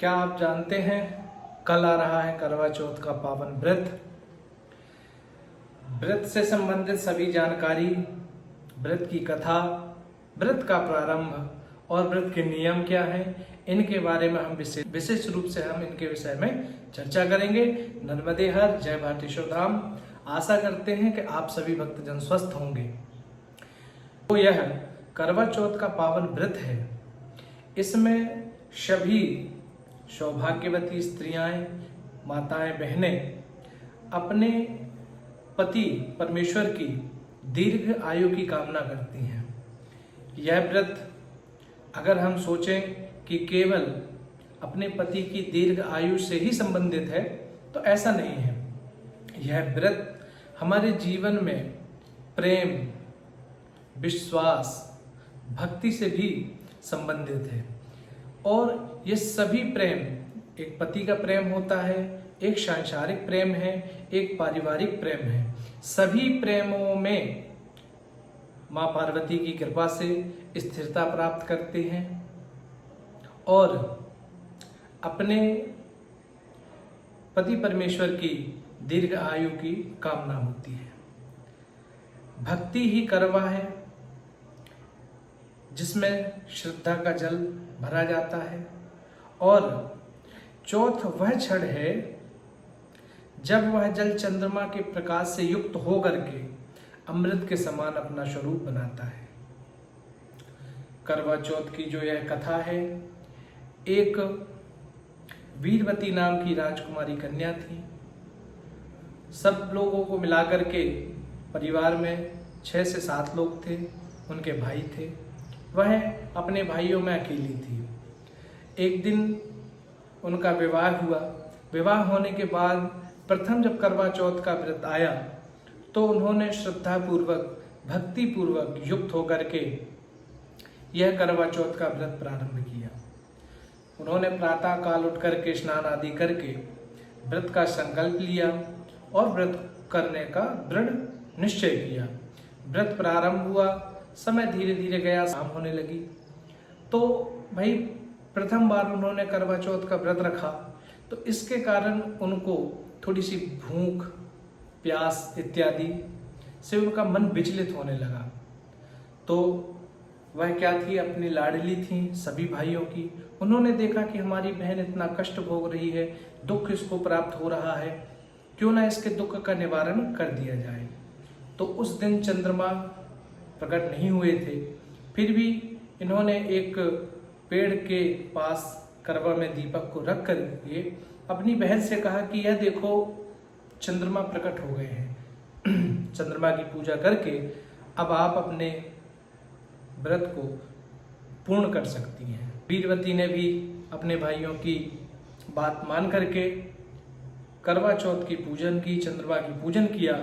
क्या आप जानते हैं कल आ रहा है करवा चौथ का पावन व्रत। व्रत से संबंधित सभी जानकारी, व्रत की कथा, व्रत का प्रारंभ और व्रत के नियम क्या हैं, इनके बारे में हम विशेष रूप से इनके विषय में चर्चा करेंगे। नर्मदे हर, जय भारतेश्वर धाम। आशा करते हैं कि आप सभी भक्तजन स्वस्थ होंगे। तो यह करवा चौथ का पावन व्रत है। इसमें सभी सौभाग्यवती स्त्रियां, माताएं, बहनें अपने पति परमेश्वर की दीर्घ आयु की कामना करती हैं। यह व्रत अगर हम सोचें कि केवल अपने पति की दीर्घ आयु से ही संबंधित है तो ऐसा नहीं है। यह व्रत हमारे जीवन में प्रेम, विश्वास, भक्ति से भी संबंधित है। और ये सभी प्रेम, एक पति का प्रेम होता है, एक सांसारिक प्रेम है, एक पारिवारिक प्रेम है। सभी प्रेमों में माँ पार्वती की कृपा से स्थिरता प्राप्त करते हैं और अपने पति परमेश्वर की दीर्घ आयु की कामना होती है। भक्ति ही करवा है, जिसमें श्रद्धा का जल भरा जाता है। और चौथ वह क्षण है जब वह जल चंद्रमा के प्रकाश से युक्त होकर के अमृत के समान अपना स्वरूप बनाता है। करवा चौथ की जो यह कथा है, एक वीरवती नाम की राजकुमारी कन्या थी। सब लोगों को मिलाकर के परिवार में 6 से 7 लोग थे, उनके भाई थे। वह अपने भाइयों में अकेली थी। एक दिन उनका विवाह हुआ। विवाह होने के बाद प्रथम जब करवा चौथ का व्रत आया तो उन्होंने श्रद्धा पूर्वक, भक्ति पूर्वक युक्त होकर के यह करवा चौथ का व्रत प्रारंभ किया। उन्होंने प्रातः काल उठ करके स्नान आदि करके व्रत का संकल्प लिया और व्रत करने का दृढ़ निश्चय किया। व्रत प्रारंभ हुआ, समय धीरे धीरे गया, शाम होने लगी। तो भाई प्रथम बार उन्होंने करवा चौथ का व्रत रखा तो इसके कारण उनको थोड़ी सी भूख, प्यास इत्यादि से उनका मन विचलित होने लगा। तो वह क्या थी, अपनी लाडली थी सभी भाइयों की। उन्होंने देखा कि हमारी बहन इतना कष्ट भोग रही है, दुख इसको प्राप्त हो रहा है, क्यों ना इसके दुख का निवारण कर दिया जाए। तो उस दिन चंद्रमा प्रकट नहीं हुए थे, फिर भी इन्होंने एक पेड़ के पास करवा में दीपक को रख कर के अपनी बहन से कहा कि यह देखो चंद्रमा प्रकट हो गए हैं। चंद्रमा की पूजा करके अब आप अपने व्रत को पूर्ण कर सकती हैं। वीरवती ने भी अपने भाइयों की बात मान करके करवा चौथ की पूजन की, चंद्रमा की पूजन किया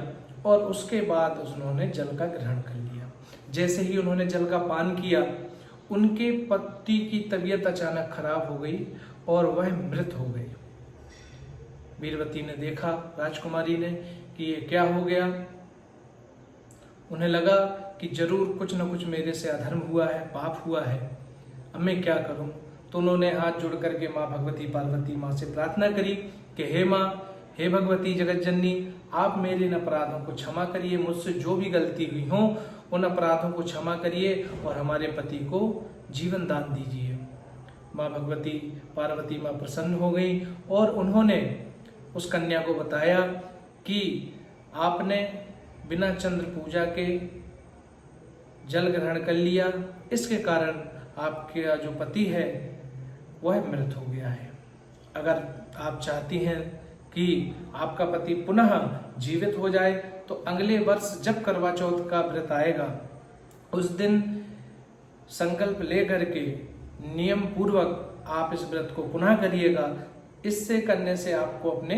और उसके बाद उन्होंने जल का ग्रहण कर लिया। जैसे ही उन्होंने जल का पान किया, उनके पति की तबीयत अचानक खराब हो गई और वह मृत हो गई। वीरवती ने देखा, राजकुमारी ने, कि ये क्या हो गया। उन्हें लगा कि जरूर कुछ न कुछ मेरे से अधर्म हुआ है, पाप हुआ है, अब मैं क्या करूं। तो उन्होंने हाथ जोड़ करके माँ भगवती पार्वती माँ से प्रार्थना करी कि हे माँ, हे भगवती जगत जननी, आप मेरे इन अपराधों को क्षमा करिए, मुझसे जो भी गलती हुई हो उन अपराधों को क्षमा करिए और हमारे पति को जीवन दान दीजिए। माँ भगवती पार्वती माँ प्रसन्न हो गई और उन्होंने उस कन्या को बताया कि आपने बिना चंद्र पूजा के जल ग्रहण कर लिया, इसके कारण आपका जो पति है वह मृत हो गया है। अगर आप चाहती हैं कि आपका पति पुनः जीवित हो जाए तो अगले वर्ष जब करवा चौथ का व्रत आएगा उस दिन संकल्प ले करके नियम पूर्वक आप इस व्रत को पुनः करिएगा। इससे करने से आपको अपने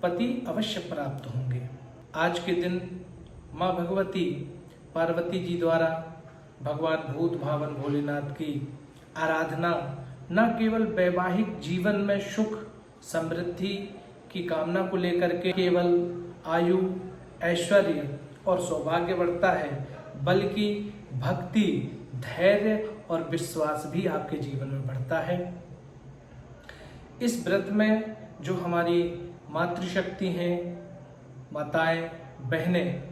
पति अवश्य प्राप्त होंगे। आज के दिन माँ भगवती पार्वती जी द्वारा भगवान भूत भावन भोलेनाथ की आराधना न केवल वैवाहिक जीवन में सुख समृद्धि की कामना को लेकर के केवल आयु, ऐश्वर्य और सौभाग्य बढ़ता है, बल्कि भक्ति, धैर्य और विश्वास भी आपके जीवन में बढ़ता है। इस व्रत में जो हमारी मातृशक्ति हैं, माताएं, बहनें,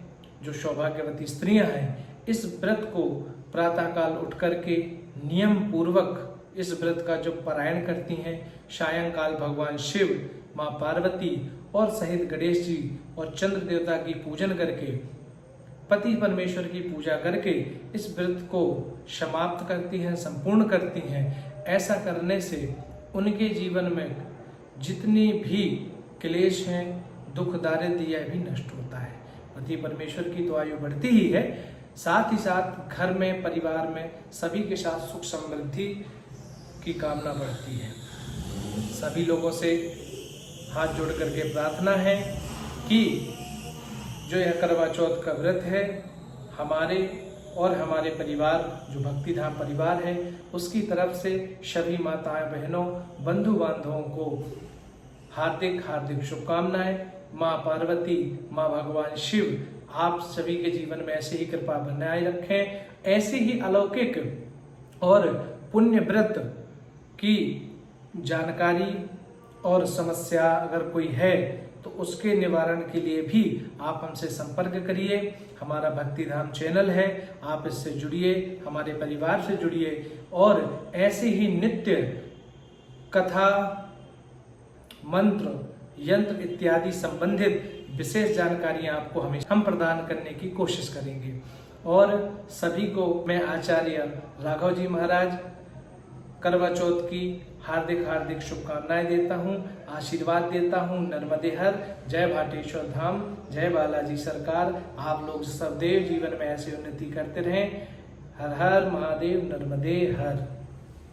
जो सौभाग्यवती स्त्रियां हैं, इस व्रत को प्रातःकाल उठ करके नियम पूर्वक इस व्रत का जो पारायण करती हैं, सायंकाल भगवान शिव, माँ पार्वती और सहित गणेश जी और चंद्र देवता की पूजन करके, पति परमेश्वर की पूजा करके इस व्रत को समाप्त करती हैं, संपूर्ण करती हैं। ऐसा करने से उनके जीवन में जितनी भी क्लेश हैं, दुख, दारिद्र्य, यह भी नष्ट होता है। पति परमेश्वर की तो आयु बढ़ती ही है, साथ ही साथ घर में, परिवार में सभी के साथ सुख समृद्धि की कामना बढ़ती है। सभी लोगों से हाथ जोड़ करके प्रार्थना है कि जो यह करवा चौथ का व्रत है, हमारे और हमारे परिवार, जो भक्तिधाम परिवार है, उसकी तरफ से सभी माताएं, बहनों, बंधु बांधवों को हार्दिक हार्दिक शुभकामनाएं। माँ पार्वती, माँ भगवान शिव आप सभी के जीवन में ऐसे ही कृपा बनाए रखें। ऐसी ही अलौकिक और पुण्य व्रत की जानकारी और समस्या अगर कोई है तो उसके निवारण के लिए भी आप हमसे संपर्क करिए। हमारा भक्तिधाम चैनल है, आप इससे जुड़िए, हमारे परिवार से जुड़िए और ऐसे ही नित्य कथा, मंत्र, यंत्र इत्यादि संबंधित विशेष जानकारियां आपको हमेशा हम प्रदान करने की कोशिश करेंगे। और सभी को मैं आचार्य राघव जी महाराज करवा चौथ की हार्दिक हार्दिक शुभकामनाएं देता हूं, आशीर्वाद देता हूं। नर्मदे हर, जय भाटेश्वर धाम, जय बालाजी सरकार। आप लोग सदैव जीवन में ऐसे उन्नति करते रहें। हर हर महादेव, नर्मदे हर।